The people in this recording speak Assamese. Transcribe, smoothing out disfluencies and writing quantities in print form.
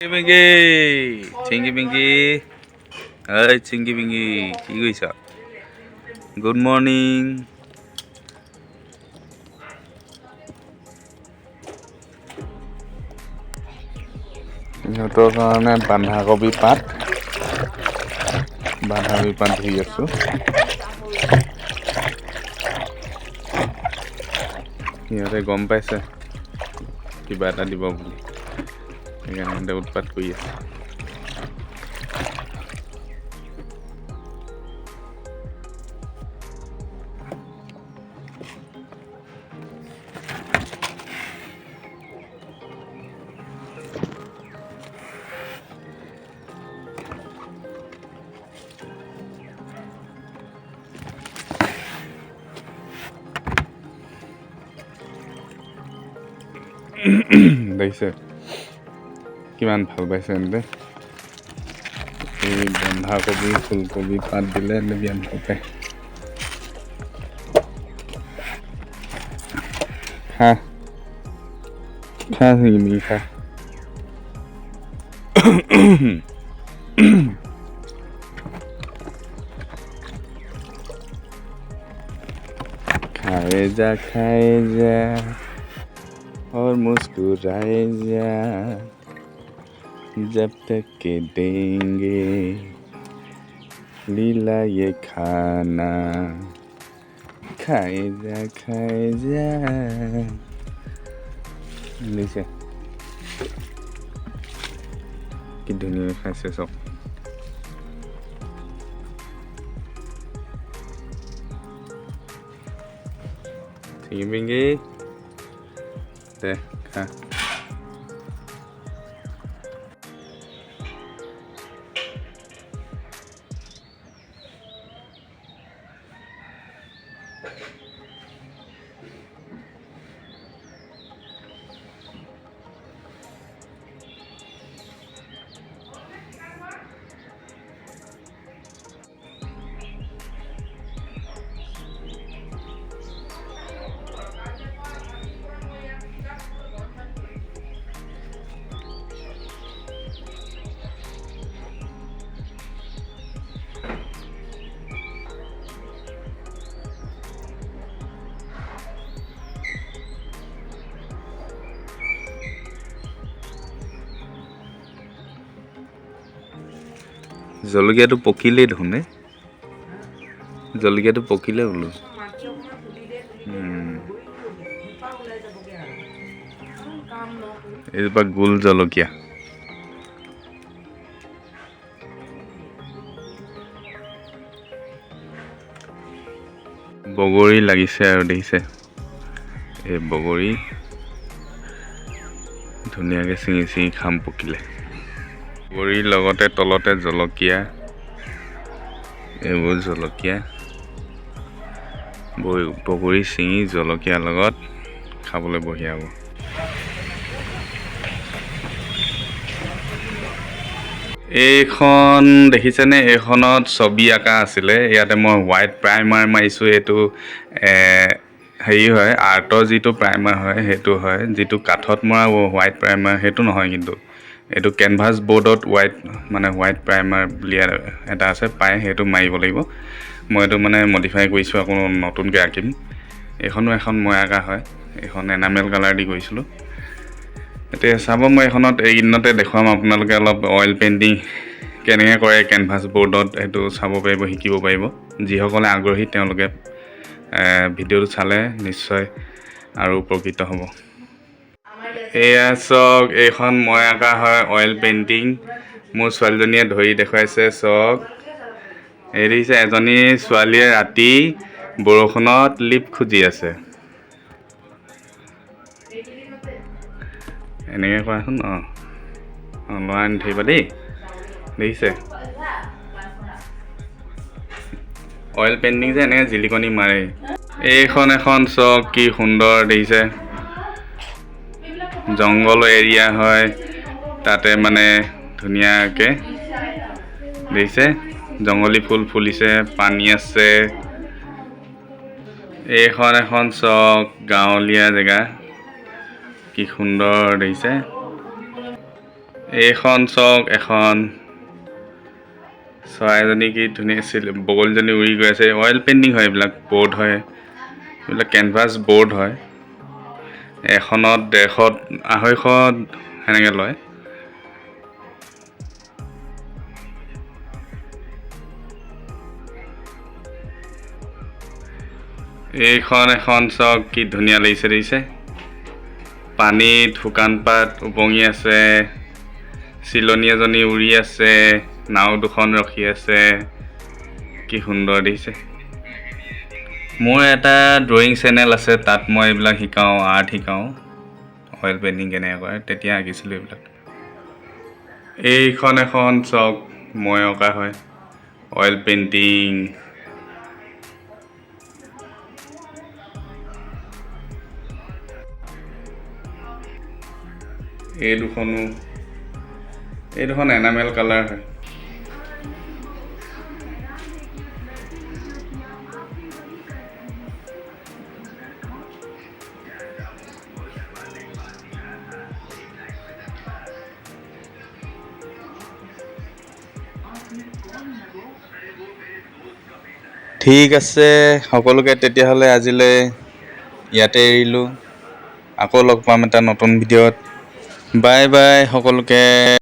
Chinky Pinky. Hi, Chinky Pinky. কি কৰিছা? Good morning. ইহঁতৰ কাৰণে বন্ধাকবি পাত ধুই আছো। সিহঁতে গম পাইছে কিবা এটা দিব বুলি, সেইকাৰণে উৎপাত কৰি আছে। দেখিছে কিমান ভাল পাইছে এনে এই বন্ধাকবি ফুলকবি পাত দিলে বিয়ান ভাল পায়। খা চিঙি খা। खाए जा और मुस्कुराए जा जब तक के देंगे लीला ये खाना खाए जा দিছে কি ধুনীয়া খাইছে চব। চিঙি পিঙি দে খা। জলকীয়াটো পকিলেই দেখোন জলকীয়াটো পকিলে বোলো। এইজোপা গোল জলকীয়া। বগৰী লাগিছে আৰু দেখিছে এই বগৰী ধুনীয়াকৈ চিঙি খাম পকিলে। বগৰীৰ লগতে তলতে জলকীয়া, এইবোৰ জলকীয়া বগৰী চিঙি জলকীয়াৰ লগত খাবলৈ বঢ়িয়া হ'ব। এইখন দেখিছেনে? এইখনত ছবি আঁকা আছিলে। ইয়াতে মই হোৱাইট প্ৰাইমাৰ মাৰিছোঁ। এইটো হেৰি হয়, আৰ্টৰ যিটো প্ৰাইমাৰ হয় সেইটো হয়। যিটো কাঠত মৰা হোৱাইট প্ৰাইমাৰ সেইটো নহয়, কিন্তু এইটো কেনভাছ বৰ্ডত হোৱাইট প্ৰাইমাৰ বুলি এটা আছে পায়, সেইটো মাৰিব লাগিব। মই এইটো মডিফাই কৰিছোঁ, আকৌ নতুনকৈ আঁকিম। এইখনো এখন মই আঁকা হয়, এইখন এনামেল কালাৰ দি কৰিছিলোঁ। এতিয়া চাব, মই এইখনত এইদিনতে দেখুৱাম আপোনালোকে অলপ অইল পেইণ্টিং কেনেকৈ কৰে কেনভাছ বৰ্ডত, সেইটো চাব পাৰিব, শিকিব পাৰিব। যিসকলে আগ্ৰহী তেওঁলোকে ভিডিঅ'টো চালে নিশ্চয় আৰু উপকৃত হ'ব। এয়া চাওক, এইখন মই আঁকা হয় অইল পেইণ্টিং। মোৰ ছোৱালীজনীয়ে ধৰি দেখুৱাইছে চাওক। এই দেখিছে, এজনী ছোৱালীয়ে ৰাতি বৰষুণত লিপ খুজি আছে। এনেকৈ কৰাচোন। ল'ৰা আনি ধৰিবা দেই। দেখিছে অইল পেইণ্টিং যে এনেকৈ জিলিকনি মাৰে। এইখন এখন চাওক কি সুন্দৰ দেখিছে, জংঘল এৰিয়া হয়, তাতে ধুনীয়াকৈ দেখিছে জংঘলী ফুল ফুলিছে, পানী আছে। এইখন এখন চাওক গাঁৱলীয়া জেগা, কি সুন্দৰ দেখিছে। এইখন চাওক এখন চৰাইজনী কি ধুনীয়া আছিল, বগলীজনী উৰি গৈ আছে। অইল পেইণ্টিং হয়, এইবিলাক ব'ৰ্ড হয়, এইবিলাক কেনভাছ ব'ৰ্ড হয়। এখনত 150 250 সেনেকৈ লয়। এইখন এখন চাওক কি ধুনীয়া লাগিছে, দেখিছে? পানীত শুকান পাত উপঙি আছে, চিলনী এজনী উৰি আছে, নাও দুখন ৰখি আছে, কি সুন্দৰ দেখিছে। মোৰ এটা ড্ৰয়িং চেনেল আছে, তাত মই এইবিলাক শিকাওঁ, আৰ্ট শিকাওঁ, অইল পেইণ্টিং কেনেকৈ কৰে, তেতিয়া আঁকিছিলোঁ এইবিলাক। এইখন এখন চাওক মই অঁকা হয়, অইল পেইণ্টিং। এই দুখন এনামেল কালাৰ হয়। ঠিক আছে সকলোকে, তেতিয়াহ'লে আজিলৈ ইয়াতে এৰিলোঁ। আকৌ লগ পাম এটা নতুন ভিডিঅ'ত। বাই বাই সকলোকে।